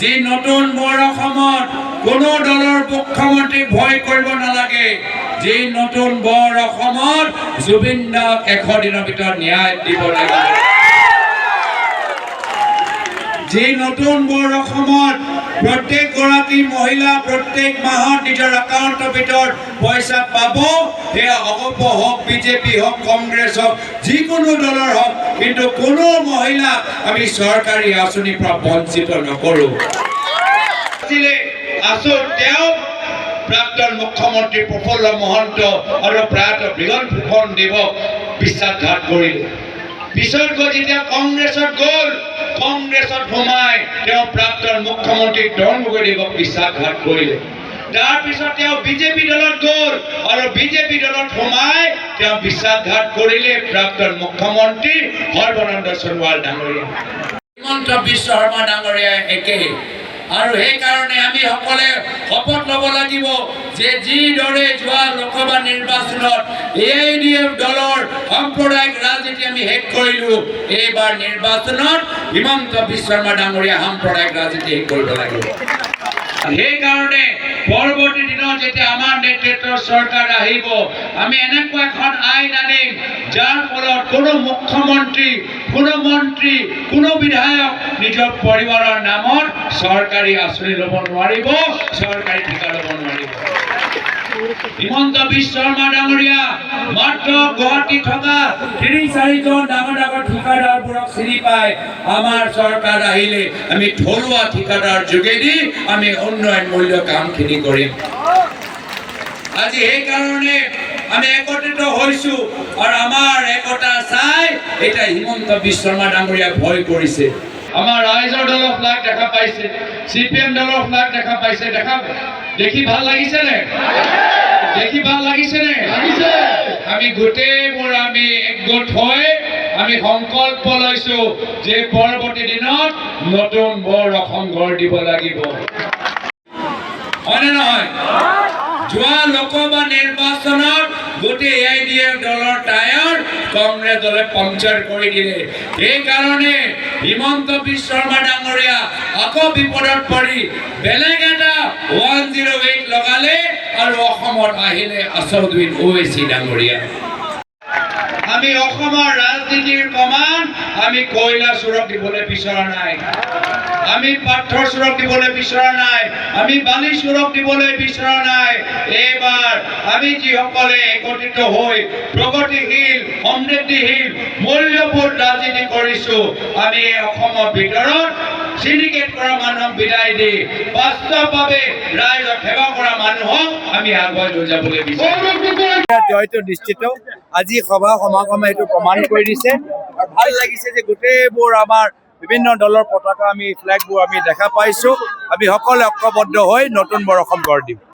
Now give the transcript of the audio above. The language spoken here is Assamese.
যে নতুন বৰ অসমত কোনো দলৰ মুখ্যমন্ত্ৰী ভয় কৰিব নালাগে যে নতুন বৰ অসমত জুবিন দাক 100 দিনৰ ভিতৰত ন্যায় দিব লাগে যে নতুন বৰ অসমত প্ৰত্যেক গৰাকী মহিলা প্ৰত্যেক মাহত নিজৰ একাউণ্টৰ ভিতৰত পইচা পাব হেয়া অগপ হওক বিজেপি হওক কংগ্ৰেছ হওক যিকোনো দলৰ হওক কিন্তু কোনো মহিলা আমি চৰকাৰী আঁচনিৰ পৰা বঞ্চিত নকৰোঁ আচল তেওঁ প্ৰাক্তন মুখ্যমন্ত্ৰী প্ৰফুল্ল মহন্ত আৰু প্ৰয়াত বৃহৎ ফুকন দেৱক বিশ্বাসঘাত কৰিলে পিছত গৈ যেতিয়া কংগ্ৰেছত গ'ল কংগ্ৰেছত সোমাই তেওঁ প্ৰাক্তন মুখ্যমন্ত্ৰী তৰুণ গগৈদেৱক বিশ্বাসঘাত কৰিলে তাৰপিছত তেওঁ বিজেপি দলত গ'ল আৰু বিজেপি দলত সোমাই তেওঁ বিশ্বাসঘাত কৰিলে প্ৰাক্তন মুখ্যমন্ত্ৰী সৰ্বানন্দ সোণোৱাল ডাঙৰীয়া হিমন্ত বিশ্ব শৰ্মা ডাঙৰীয়া একেই আৰু সেই কাৰণে আমি সকলে শপত ল'ব লাগিব যে যি দৰে যোৱা লোকসভা নিৰ্বাচনত এআইডিএফ দলৰ সাম্প্ৰদায়িক ৰাজনীতি আমি শেষ কৰিলোঁ এইবাৰ নিৰ্বাচনত হিমন্ত বিশ্ব শৰ্মা ডাঙৰীয়া সাম্প্ৰদায়িক ৰাজনীতি শেষ কৰিব লাগিব সেইকাৰণে পৰৱৰ্তী দিনত যেতিয়া আমাৰ নেতৃত্বৰ চৰকাৰ আহিব আমি এনেকুৱা এখন আইন আনিম যাৰ ফলত কোনো মুখ্যমন্ত্ৰী কোনো মন্ত্ৰী কোনো বিধায়ক নিজৰ পৰিবাৰৰ নামত চৰকাৰী আঁচনি ল'ব নোৱাৰিব চৰকাৰী ঠিকা ল'ব নোৱাৰিব হিমন্ত বিশ্ব শৰ্মা ডাঙৰীয়া মাত্ৰ গুৱাহাটী থকা ৩-৪জন ডাঙৰ ডাঙৰ ঠিকাদাৰবোৰক চিনি পায় আমাৰ চৰকাৰ আহিলে আমি থলুৱা ঠিকাদাৰ যোগেদি আমি উন্নয়নমূলক কামখিনি কৰিম আজি সেইকাৰণে আমি একত্ৰিত হৈছোঁ আৰু আমাৰ একতা চাই এতিয়া হিমন্ত বিশ্ব শৰ্মা ডাঙৰীয়াক ভয় কৰিছে আমাৰ ৰাইজৰ দলৰ ফ্লাগ দেখা পাইছে CPM দলৰ ফ্লাগ দেখা পাইছে দেখি ভাল লাগিছেনে দেখি ভাল লাগিছেনে আমি গোটেইবোৰ আমি একগোট হৈ আমি সংকল্প লৈছোঁ যে পৰৱৰ্তী দিনত নতুন বৰ অসম গঢ় দিব লাগিব হয়নে নহয় যোৱা লোকসভা নিৰ্বাচনত গোটেই এআইডিএফ দলৰ টায়াৰ কংগ্ৰেছ দলে পাংচাৰ কৰি দিলে সেইকাৰণে হিমন্ত বিশ্ব শৰ্মা ডাঙৰীয়া আকৌ বিপদত পৰি বেলেগ এটা 108 লগালে আৰু অসমত আহিলে আছাদুদ্দিন ওৱেইচি ডাঙৰীয়া আমি অসমৰ ৰাজনীতিৰ কমান আমি কয়লা চুৰক দিবলৈ বিচৰা নাই আমি পাথৰ চুৰক দিবলৈ বিচৰা নাই আমি বালি চুৰক দিবলৈ বিচৰা নাই এইবাৰ আমি যিসকলে একত্ৰিত হৈ প্ৰগতিশীল সমৃদ্ধিশীল মূল্যবোধ ৰাজনীতি কৰিছোঁ আমি অসমৰ ভিতৰত সিন্ডিকেট কৰা মানুহক বিদায় দি বাস্তৱভাৱে ৰাইজক সেৱা কৰা মানুহক আমি আগুৱাই লৈ যাবলৈ বিচাৰোঁ জয়টো নিশ্চিত আজি সভা সমাগমে এইটো প্ৰমাণ কৰি দিছে আৰু ভাল লাগিছে যে গোটেইবোৰ আমাৰ বিভিন্ন দলৰ পতাকা আমি ফ্লেগবোৰ আমি দেখা পাইছোঁ আমি সকলোৱে ঐক্যবদ্ধ হৈ নতুন বৰ অসম গঢ় দিম